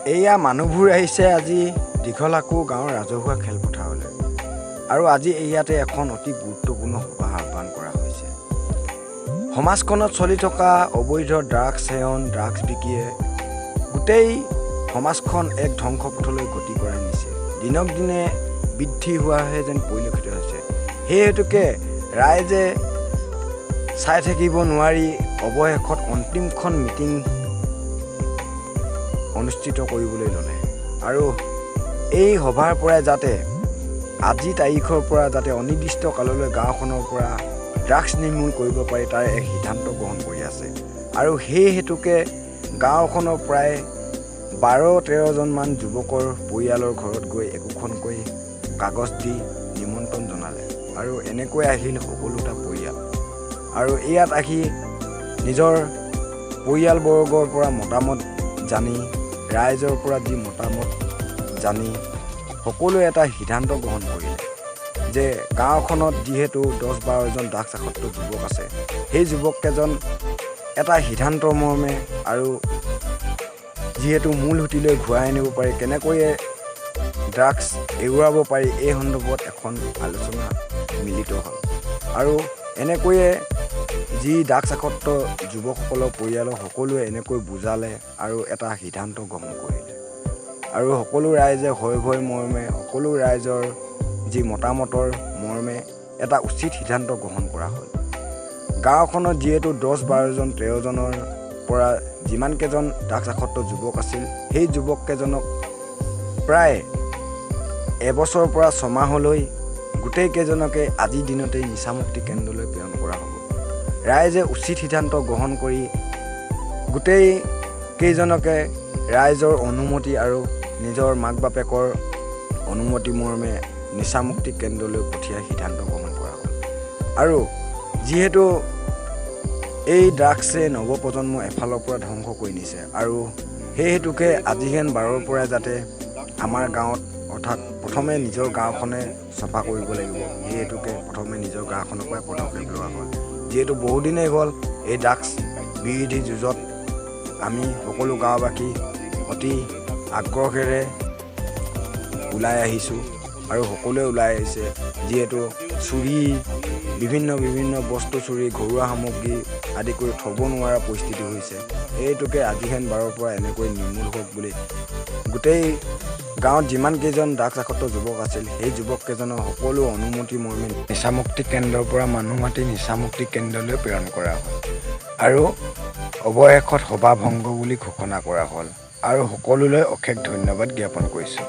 এয়া মানুহবোৰ আহিছে আজি দীঘলাকু গাঁৱৰ ৰাজহুৱা খেলপথাৰলৈ আৰু আজি ইয়াতে এখন অতি গুৰুত্বপূৰ্ণ সভা আহ্বান কৰা হৈছে। সমাজখনত চলি থকা অবৈধ ড্ৰাগছ সেৱন, ড্ৰাগছ বিকিয়ে গোটেই সমাজখন এক ধ্বংসপথলৈ গতি কৰাই নিছে। দিনক দিনে বৃদ্ধি হোৱাহে যেন পৰিলক্ষিত হৈছে। সেই হেতুকে ৰাইজে চাই থাকিব নোৱাৰি অৱশেষত অন্তিমখন মিটিং অনুষ্ঠিত কৰিবলৈ ল'লে আৰু এই সভাৰ পৰাই যাতে আজি তাৰিখৰ পৰা যাতে অনিৰ্দিষ্ট কাললৈ গাঁওখনৰ পৰা ড্ৰাগছ নিৰ্মূল কৰিব পাৰি তাৰ এক সিদ্ধান্ত গ্ৰহণ কৰি আছে। আৰু সেই হেতুকে গাঁওখনৰ প্ৰায় 12-13জনমান যুৱকৰ পৰিয়ালৰ ঘৰত গৈ একোখনকৈ কাগজ দি নিমন্ত্ৰণ জনালে আৰু এনেকৈ আহিল সকলোটা পৰিয়াল আৰু ইয়াত আহি নিজৰ পৰিয়ালবৰ্গৰ পৰা মতামত জানি ৰাইজৰ পৰা যি মতামত জানি সকলোৱে এটা সিদ্ধান্ত গ্ৰহণ কৰিলে যে গাঁওখনত যিহেতু 10-12জন ড্ৰাগছ আসক্ত যুৱক আছে, সেই যুৱককেইজন এটা সিদ্ধান্ত মৰ্মে আৰু যিহেতু মূল সুঁতিলৈ ঘূৰাই আনিব পাৰি, কেনেকৈ ড্ৰাগছ এৰুৱাব পাৰি, এই সন্দৰ্ভত এখন আলোচনা মিলিত হ'ল আৰু এনেকৈয়ে যি ড্ৰাগছ আসক্ত যুৱকসকলৰ পৰিয়ালৰ সকলোৱে এনেকৈ বুজালে আৰু এটা সিদ্ধান্ত গ্ৰহণ কৰিলে আৰু সকলো ৰাইজে ভয় মৰ্মে সকলো ৰাইজৰ যি মতামতৰ মৰ্মে এটা উচিত সিদ্ধান্ত গ্ৰহণ কৰা হ'ল। গাঁওখনত যিহেতু 10-12-13জনৰ পৰা যিমানকেইজন ড্ৰাগছ আসক্ত যুৱক আছিল, সেই যুৱককেইজনক প্ৰায় এবছৰৰ পৰা 6 মাহলৈ গোটেইকেইজনকে আজিৰ দিনতেই নিচামুক্তি কেন্দ্ৰলৈ প্ৰেৰণ কৰা হ'ব। ৰাইজে উচিত সিদ্ধান্ত গ্ৰহণ কৰি গোটেইকেইজনকে ৰাইজৰ অনুমতি আৰু নিজৰ মাক বাপেকৰ অনুমতি মৰ্মে নিচামুক্তি কেন্দ্ৰলৈ পঠিয়াই সিদ্ধান্ত গ্ৰহণ কৰা হ'ল। আৰু যিহেতু এই ড্ৰাগছে নৱপ্ৰজন্ম এফালৰ পৰা ধ্বংস কৰি নিছে আৰু সেই হেতুকে আজি হেন 12ৰ পৰা যাতে আমাৰ গাঁৱত অৰ্থাৎ প্ৰথমে নিজৰ গাঁওখনে চাফা কৰিব লাগিব, সেই হেতুকে প্ৰথমে নিজৰ গাঁওখনৰ পৰাই পদক্ষেপ লোৱা হ'ল। যিহেতু বহুদিনেই হ'ল এই ড্ৰাগছ বিৰোধী যুঁজত আমি সকলো গাঁওবাসী অতি আগ্ৰহেৰে ওলাই আহিছোঁ আৰু সকলোৱে ওলাই আহিছে। যিহেতু চুৰি, বিভিন্ন বস্তু চুৰি, ঘৰুৱা সামগ্ৰী আদি কৰি থ'ব নোৱাৰা পৰিস্থিতি হৈছে। এইটোকে আজি হেন 12ৰ পৰা এনেকৈ নিৰ্মূল হওক বুলি গোটেই গাঁৱত যিমানকেইজন ড্ৰাগছ আসক্ত যুৱক আছিল, সেই যুৱককেইজনৰ সকলো অনুমতি মৰ্মে নিচামুক্তি কেন্দ্ৰৰ পৰা মানুহ মাতি নিচামুক্তি কেন্দ্ৰলৈ প্ৰেৰণ কৰা হ'ল আৰু অৱশেষত সভা ভংগ বুলি ঘোষণা কৰা হ'ল আৰু সকলোলৈ অশেষ ধন্যবাদ জ্ঞাপন কৰিছোঁ।